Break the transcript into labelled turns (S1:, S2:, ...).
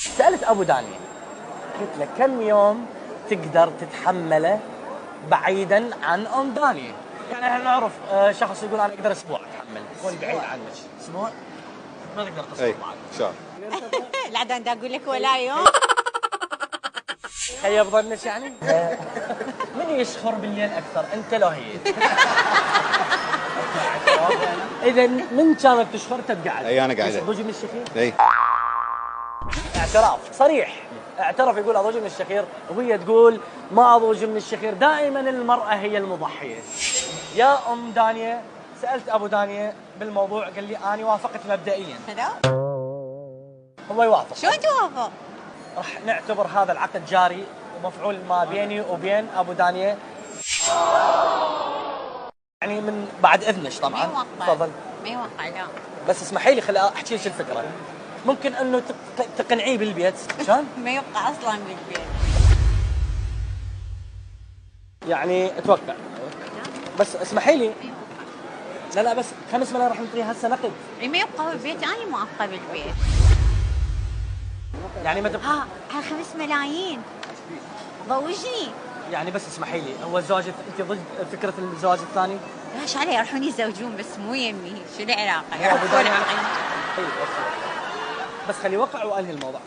S1: سألت أبو دانية، قلت له كم يوم تقدر تتحمله بعيدا عن أم دانية؟ يعني احنا نعرف شخص يقول أنا أقدر أسبوع أتحمل وأنا بعيد عنك. أسبوع؟ ما تقدر تصبر معك.
S2: شهر.
S3: لا ده أقول لك ولا يوم.
S1: هي بظنك يعني؟ من يشخر بالليل أكثر أنت لو هي؟ إذا من كانت تشخر تبقى قاعد.
S2: اي انا قاعد.
S1: ضوجي من الشخير؟
S2: اي
S1: اعتراف صريح، اعترف يقول اضوج من الشخير وهي تقول ما اضوج من الشخير. دائما المرأة هي المضحية. يا ام دانية، سألت ابو دانية بالموضوع قال لي انا وافقت مبدئيا. هو يوافق.
S3: شو توافق؟
S1: راح نعتبر هذا العقد جاري ومفعول ما بيني وبين ابو دانية، يعني من بعد اذنك طبعا.
S3: ما يوقع.
S1: تفضل.
S3: ما يوقع لا.
S1: بس اسمحي لي خلي احكي لك الفكرة. ممكن انه تقنعيه بالبيت. شلون؟
S3: ما يوقع اصلا بالبيت.
S1: يعني اتوقع. بس اسمحي لي. لا بس 5 ملايين راح نعطيها هسه نقد.
S3: ما يبقى بالبيت، انا موافقه بالبيت.
S1: يعني ما تبقى.
S3: ها 5 ملايين ضوجني.
S1: يعني بس اسمحي لي، هو الزواج انت ضد فكره الزواج الثاني؟
S3: لا شو علي يروحون يتزوجون بس مو يمي، شو العلاقه؟
S1: يا أبو
S3: يروحون
S1: دانية.
S3: علي.
S1: بس خلي وقع وانهي الموضوع.